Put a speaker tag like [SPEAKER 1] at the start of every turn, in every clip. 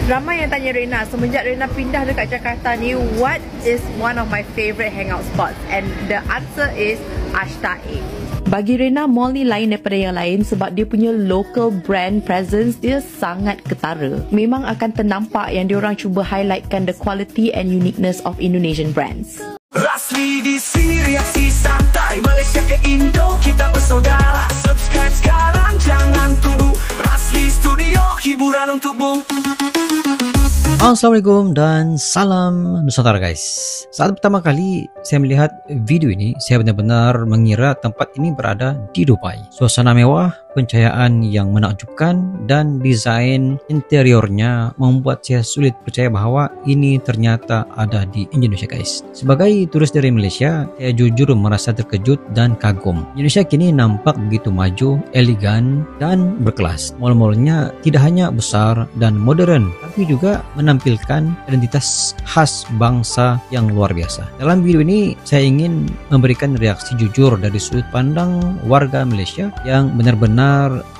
[SPEAKER 1] Ramai yang tanya Rena, semenjak Rena pindah dekat Jakarta ni, what is one of my favourite hangout spots? And the answer is Ashta 8. Bagi Rena, mall ni lain daripada yang lain sebab dia punya local brand presence dia sangat ketara. Memang akan ternampak yang diorang cuba highlightkan the quality and uniqueness of Indonesian brands.
[SPEAKER 2] Rasmi di sini reaksi santai, Malaysia ke Indo kita bersaudara. Subscribe sekarang, jangan tunggu. Rasmi Studio, hiburan untukmu.
[SPEAKER 3] Assalamualaikum dan salam Nusantara guys. Saat pertama kali saya melihat video ini, saya benar-benar mengira tempat ini berada di Dubai. Suasana mewah, pencahayaan yang menakjubkan dan desain interiornya membuat saya sulit percaya bahawa ini ternyata ada di Indonesia guys. Sebagai turis dari Malaysia, saya jujur merasa terkejut dan kagum. Indonesia kini nampak begitu maju, elegan dan berkelas. Mall-mallnya tidak hanya besar dan modern, tapi juga menampilkan identitas khas bangsa yang luar biasa. Dalam video ini, saya ingin memberikan reaksi jujur dari sudut pandang warga Malaysia yang benar-benar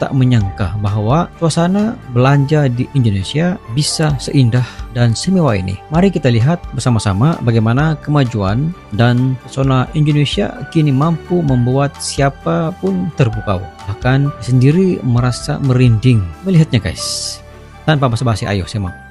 [SPEAKER 3] tak menyangka bahawa suasana belanja di Indonesia bisa seindah dan semewah ini. Mari kita lihat bersama-sama bagaimana kemajuan dan pesona Indonesia kini mampu membuat siapa pun terpukau. Bahkan sendiri merasa merinding melihatnya guys. Tanpa basa-basi, ayo simak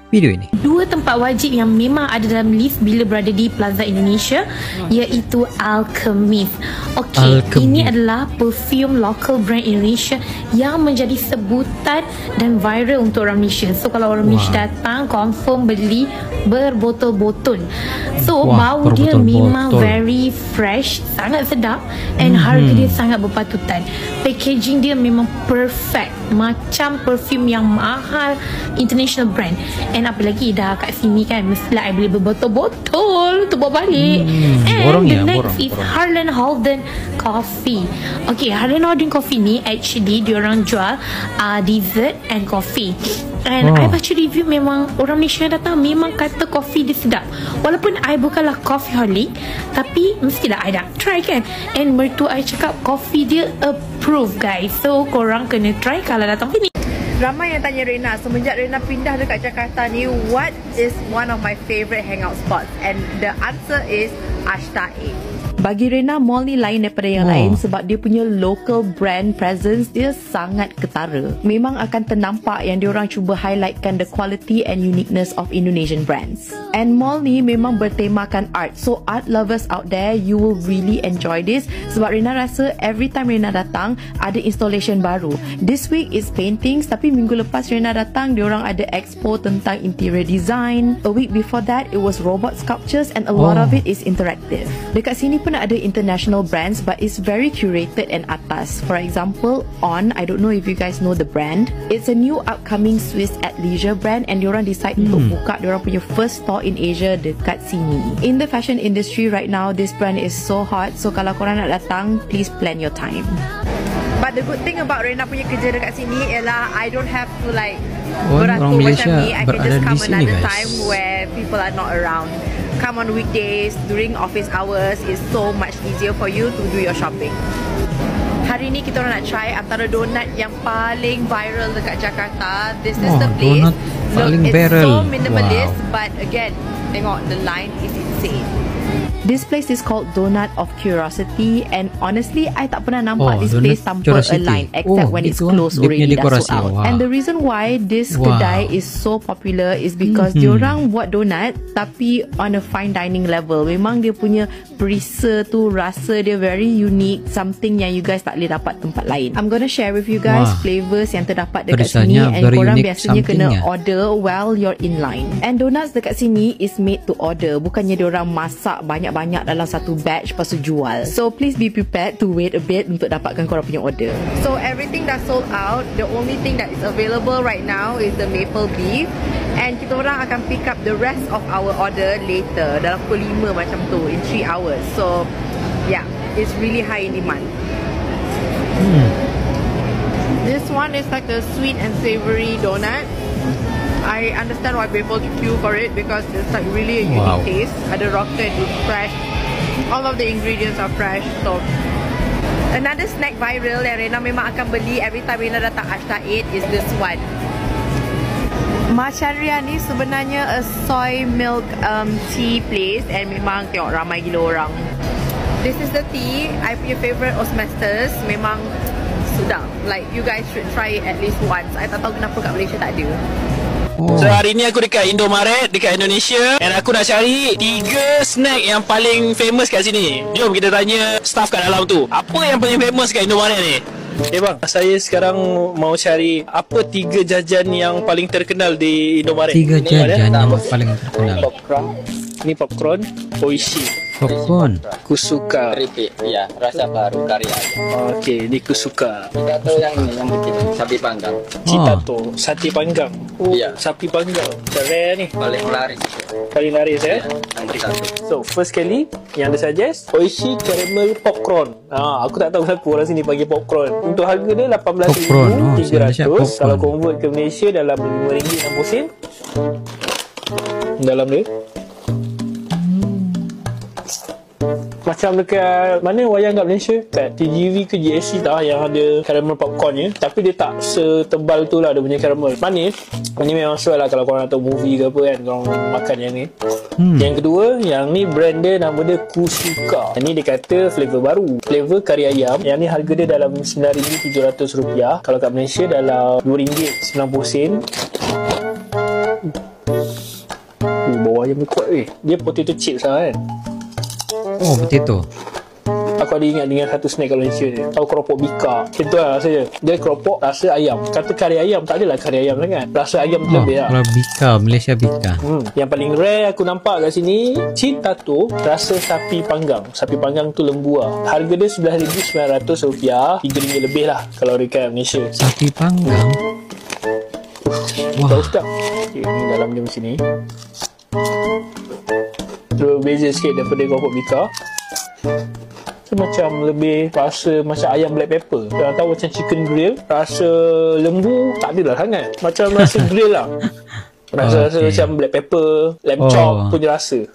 [SPEAKER 3] video ini.
[SPEAKER 4] Dua tempat wajib yang memang ada dalam list bila berada di Plaza Indonesia iaitu Alchemist. Okey, ini adalah perfume local brand Indonesia yang menjadi sebutan dan viral untuk orang Malaysia. So kalau orang Malaysia datang, confirm beli berbotol-botol. So bau dia memang very fresh, sangat sedap, and harga dia sangat berpatutan. Packaging dia memang perfect, macam perfume yang mahal international brand. And apa lagi, dah kat sini kan, mestilah I beli berbotol-botol untuk bawa balik. And the next is Harlan Holden Coffee. Okay, Harlan Holden Coffee ni actually diorang jual dessert and coffee. And I baca review, memang orang Malaysia datang memang kata coffee dia sedap. Walaupun I bukanlah coffee holic, tapi mestilah I dah try kan. And mertua I cakap coffee dia approve guys. So korang kena try kalau datang sini.
[SPEAKER 1] Ramai yang tanya Rena, semenjak Rena pindah dekat Jakarta ni, what is one of my favourite hangout spots? And the answer is Ashta 8. Bagi Rena, mall ni lain daripada yang lain sebab dia punya local brand presence dia sangat ketara. Memang akan ternampak yang diorang cuba highlightkan the quality and uniqueness of Indonesian brands. And mall ni memang bertemakan art. So art lovers out there, you will really enjoy this sebab Rena rasa every time Rena datang ada installation baru. This week is paintings, tapi minggu lepas Rena datang, diorang ada expo tentang interior design. A week before that, it was robot sculptures and a lot of it is interactive. Dekat sini pun ada international brands but it's very curated and atas. For example, On, I don't know if you guys know the brand. It's a new upcoming Swiss athleisure brand and diorang decide untuk buka diorang punya first store in Asia dekat sini. In the fashion industry right now, this brand is so hot. So kalau korang nak datang, please plan your time. But the good thing about Rena punya kerja dekat sini ialah I don't have to like beratur macam ni. I can just come another time where people are not around. Come on weekdays, during office hours, it's so much easier for you to do your shopping. Hari ni kita orang nak try antara donat yang paling viral dekat Jakarta. This is the place. Look, it's so minimalist, but again, tengok the line is insane. This place is called Donut of Curiosity, and honestly, I tak pernah nampak this place tanpa a line except when it's closed already, dah sold out. And the reason why this kedai is so popular is because diorang buat donut tapi on a fine dining level. Memang dia punya perisa tu, rasa dia very unique, something yang you guys tak boleh dapat tempat lain. I'm gonna share with you guys flavors yang terdapat dekat sini, and korang biasanya kena order while you're in line. And donuts dekat sini is made to order, bukannya diorang masak banyak-banyak dalam satu batch lepas tu jual. So please be prepared to wait a bit untuk dapatkan korang punya order. So everything dah sold out. The only thing that is available right now is the maple beef, and kita orang akan pick up the rest of our order later dalam pukul 5 macam tu, in 3 hours. So yeah, it's really high in demand. This one is like the sweet and savory donut. I understand why people queue for it because it's like really a unique taste. Ada rocket, it's fresh. All of the ingredients are fresh. So another snack viral yang Rena memang akan beli every time Rena datang Ashta 8 is this one. Macharia ni sebenarnya a soy milk tea place and memang tengok ramai gila orang. This is the tea. I punya favourite Osmasters. Memang sedap. Like you guys should try it at least once. I tak tahu kenapa kat Malaysia tak ada.
[SPEAKER 5] So hari ni aku dekat Indomaret dekat Indonesia, and aku nak cari 3 snack yang paling famous kat sini. Jom kita tanya staff kat dalam tu, apa yang paling famous kat Indomaret ni? Bang, saya sekarang mau cari apa 3 jajan yang paling terkenal di Indomaret.
[SPEAKER 3] 3 jajan yang paling terkenal.
[SPEAKER 5] Ini popcorn, Oishi,
[SPEAKER 3] Popcorn,
[SPEAKER 5] Kusuka.
[SPEAKER 6] Keripik, ya, rasa baru kari ayam.
[SPEAKER 5] Okey, ini Kusuka.
[SPEAKER 6] Kita tahu yang ini, yang bikin sapi panggang.
[SPEAKER 5] Citato, sate panggang.
[SPEAKER 6] Iya.
[SPEAKER 5] Sapi panggang. Rare ni.
[SPEAKER 6] Paling laris.
[SPEAKER 5] Paling laris
[SPEAKER 6] Ya, nomor 1.
[SPEAKER 5] So first kali yang dia suggest Oishi caramel popcorn. Aku tak tahu kenapa orang sini panggil popcorn. Untuk harga dia
[SPEAKER 3] Popcorn,
[SPEAKER 5] RM18,300.
[SPEAKER 3] popcorn.
[SPEAKER 5] Kalau convert ke Malaysia dalam RM5.60. Dalam dia macam dekat mana wayang kat Malaysia, kat TGV ke GSC tak yang ada caramel popcorn ni, tapi dia tak setebal tu lah dia punya caramel. Manis. Ini memang sesuai lah kalau korang nak tahu movie ke apa kan, korang makan yang ni. Yang kedua, yang ni brand dia nama dia Kusuka. Yang ni dia kata flavor baru, flavor kari ayam. Yang ni harga dia dalam RM9,700. Kalau kat Malaysia dalam RM2.90. Bawah ayam dia kuat weh. Dia potato chips lah kan.
[SPEAKER 3] oh potato.
[SPEAKER 5] Aku ada ingat dengan satu snack kat Malaysia ni. Tahu keropok bika. Itu lah rasa dia. Dia keropok rasa ayam. Kata kari ayam, tak adalah kari ayam sangat. Rasa ayam tu lebih lah.
[SPEAKER 3] Kalau bika, Malaysia bika.
[SPEAKER 5] Yang paling rare aku nampak kat sini, Citato rasa sapi panggang. Sapi panggang tu lembu lah. Harga dia RM11,900. RM3 lebih lah kalau dekat Malaysia.
[SPEAKER 3] Sapi panggang.
[SPEAKER 5] Tahu tak? Okay, ni dalam dia macam ni. Terus beza sikit daripada keropok bika. So, macam lebih rasa macam ayam black pepper. Kalau tahu macam chicken grill, rasa lembu tak adalah sangat. Macam rasa grill lah. Rasa-rasa macam black pepper, lamb chop punya rasa.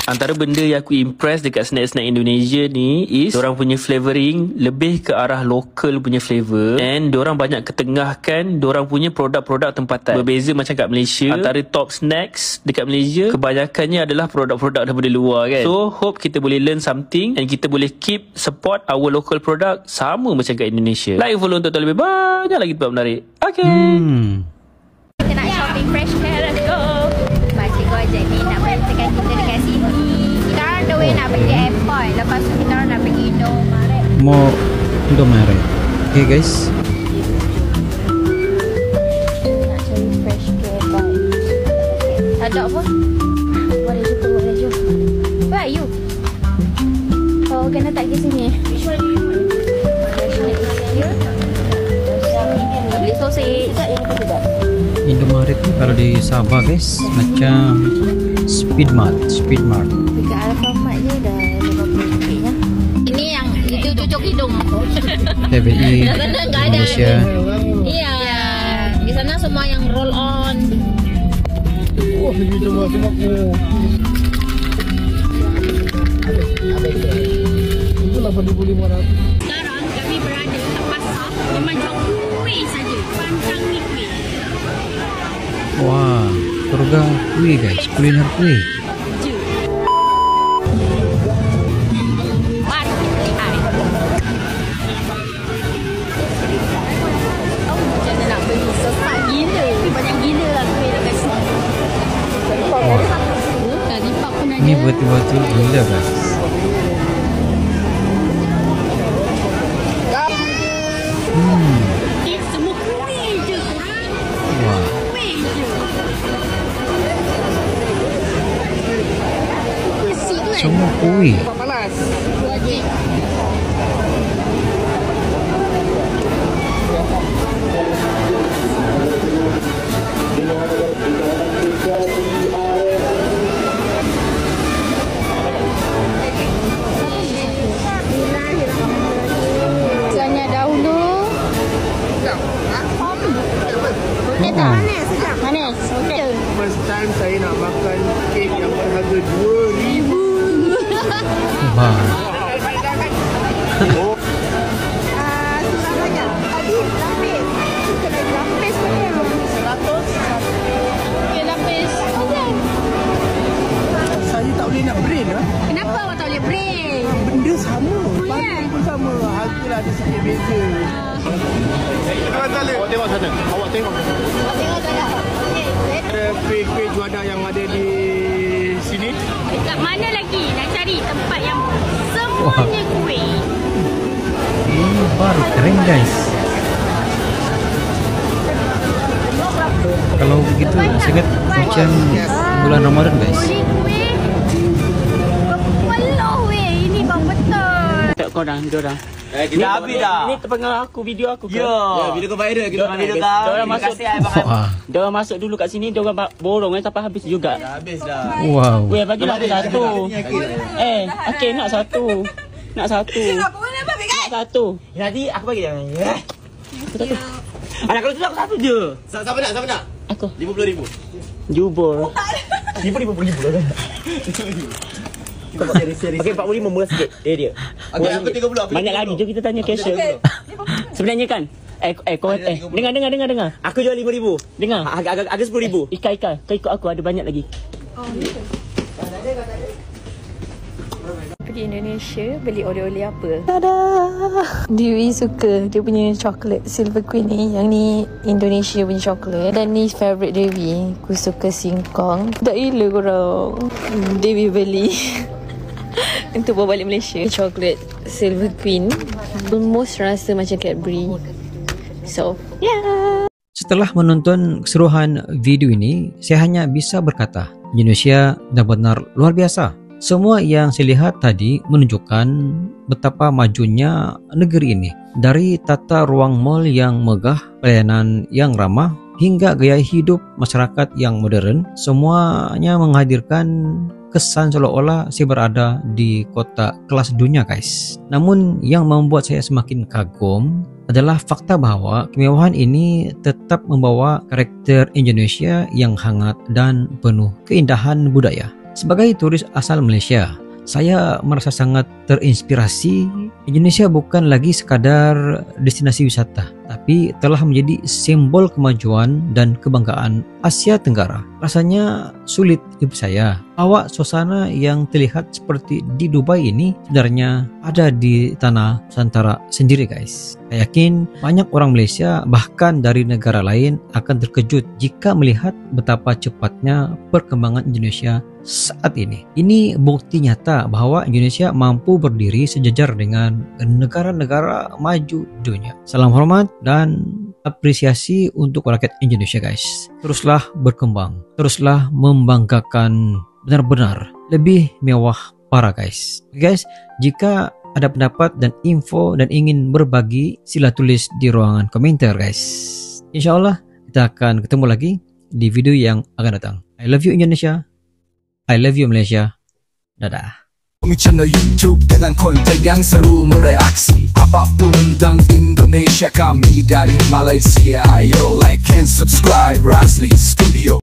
[SPEAKER 5] Antara benda yang aku impress dekat snack-snack Indonesia ni is diorang punya flavouring lebih ke arah local punya flavour, and diorang banyak ketengahkan diorang punya produk-produk tempatan. Berbeza macam kat Malaysia, antara top snacks dekat Malaysia kebanyakannya adalah produk-produk daripada luar kan. So hope kita boleh learn something and kita boleh keep support our local product sama macam kat Indonesia. Like, follow untuk tahu lebih banyak lagi tempat menarik. Okay.
[SPEAKER 7] Kita nak shopping fresh care, let's go. Pakcik Gojek ni nak berhentikan kita dekat sini. Kita orang the way nak pergi airport. Lepas tu kita orang nak pergi Indomaret.
[SPEAKER 3] Mau Indomaret. Okay guys.
[SPEAKER 7] Nak cari fresh care buy. Tak ada apa? What are you? Where are you? Oh, kena tak ke sini? Which one do you want? Fresh care is here. Beli sausage.
[SPEAKER 3] Indomaret ni kalau di Sabah guys macam Speedmart.
[SPEAKER 7] Dekat Alfamart je dah RM50 nya. Ini yang itu cucuk hidung.
[SPEAKER 3] TVI
[SPEAKER 7] Di sana enggak ada.
[SPEAKER 3] Malaysia.
[SPEAKER 7] Iya. Di sana semua yang roll on.
[SPEAKER 5] Oh, ini semua itu 8,500.
[SPEAKER 7] Sekarang kami berada kat pasar memang jual kuih saja. Pantang mi kuih.
[SPEAKER 3] Wah, surga kuih guys, kuliner kuih.
[SPEAKER 7] Mari kita lihat. Oh, macam nak beli sesat gila. Banyak gila lah kuih dekat sini. Tadi Pak pun ada.
[SPEAKER 3] Ini betul-betul gila guys.
[SPEAKER 7] Semua kuih je korang.
[SPEAKER 3] Wah,
[SPEAKER 7] Kuih je.
[SPEAKER 3] semua kuih.
[SPEAKER 7] Wajib. Jangan dahulu. Manis. Manis. Okey.
[SPEAKER 5] First time saya nak makan kek yang berharga RM2,000.
[SPEAKER 3] Wah,
[SPEAKER 7] Tadi lapis. Kita lagi lapis.
[SPEAKER 5] Awak tengok.
[SPEAKER 7] Tengok tak? Okey.
[SPEAKER 5] Ada kuih-kuih juada yang ada di sini.
[SPEAKER 7] Dekat mana lagi nak cari tempat yang semuanya kuih?
[SPEAKER 3] Ini baru keren guys. Kalau begitu saya ingat macam bulan Ramadan guys.
[SPEAKER 7] Kuih. Peloh weh. Ini bang betul.
[SPEAKER 8] Tak kau dah, dia dah.
[SPEAKER 6] Kita habis dah.
[SPEAKER 8] Ni terpengaruh aku, video aku ke?
[SPEAKER 6] Ya, video kau viral. Kita video kau.
[SPEAKER 8] Diorang masuk,
[SPEAKER 3] Wah.
[SPEAKER 8] diorang masuk dulu kat sini, diorang borong sampai habis juga.
[SPEAKER 6] Habis dah.
[SPEAKER 3] Wow.
[SPEAKER 8] Weh, bagilah aku satu. Okey, nak satu. Nak satu. Nak satu.
[SPEAKER 6] Nanti aku bagi dia.
[SPEAKER 8] Satu.
[SPEAKER 6] Anak kalau tu aku satu je. Siapa nak?
[SPEAKER 8] Aku.
[SPEAKER 6] 50,000.
[SPEAKER 8] Jubur.
[SPEAKER 6] 50,000 lah.
[SPEAKER 8] Okey, 45 murah sikit. Dia.
[SPEAKER 6] Aku 30.
[SPEAKER 8] Banyak lagi. Jom kita tanya cashier. Sebenarnya kan, dengar.
[SPEAKER 6] Aku jual 5,000.
[SPEAKER 8] Dengar.
[SPEAKER 6] Agak 10,000.
[SPEAKER 8] Ika, kau ikut aku, ada banyak lagi.
[SPEAKER 1] Pergi Indonesia, beli oleh-oleh apa?
[SPEAKER 4] Tada! Dewi suka dia punya coklat Silver Queen ni. Yang ni Indonesia punya coklat. Dan ni favourite Dewi. Aku suka singkong. Tak gila korang. Dewi beli untuk bawa balik Malaysia. Coklat Silver Queen almost rasa macam Cadbury. So, yeah.
[SPEAKER 3] Setelah menonton keseluruhan video ini, saya hanya bisa berkata, Indonesia benar-benar luar biasa. Semua yang saya lihat tadi menunjukkan betapa majunya negeri ini. Dari tata ruang mall yang megah, pelayanan yang ramah, hingga gaya hidup masyarakat yang modern, semuanya menghadirkan kesan seolah-olah saya berada di kota kelas dunia guys. Namun yang membuat saya semakin kagum adalah fakta bahwa kemewahan ini tetap membawa karakter Indonesia yang hangat dan penuh keindahan budaya. Sebagai turis asal Malaysia, saya merasa sangat terinspirasi. Indonesia bukan lagi sekadar destinasi wisata, tapi telah menjadi simbol kemajuan dan kebanggaan Asia Tenggara. Rasanya sulit dipercaya bahwa suasana yang terlihat seperti di Dubai ini sebenarnya ada di tanah Nusantara sendiri guys. Saya yakin banyak orang Malaysia bahkan dari negara lain akan terkejut jika melihat betapa cepatnya perkembangan Indonesia saat ini. Ini bukti nyata bahwa Indonesia mampu berdiri sejajar dengan negara-negara maju dunia. Salam hormat dan apresiasi untuk rakyat Indonesia guys. Teruslah berkembang, teruslah membanggakan, benar-benar lebih mewah para guys. Guys, jika ada pendapat dan info dan ingin berbagi, sila tulis di ruangan komentar guys. InsyaAllah kita akan ketemu lagi di video yang akan datang. I love you Indonesia, I love you Malaysia. Dadah.
[SPEAKER 2] Channel YouTube dengan konten yang seru mereaksi apapun tentang Indonesia, kami dari Malaysia. Ayo like and subscribe Rasli Studio.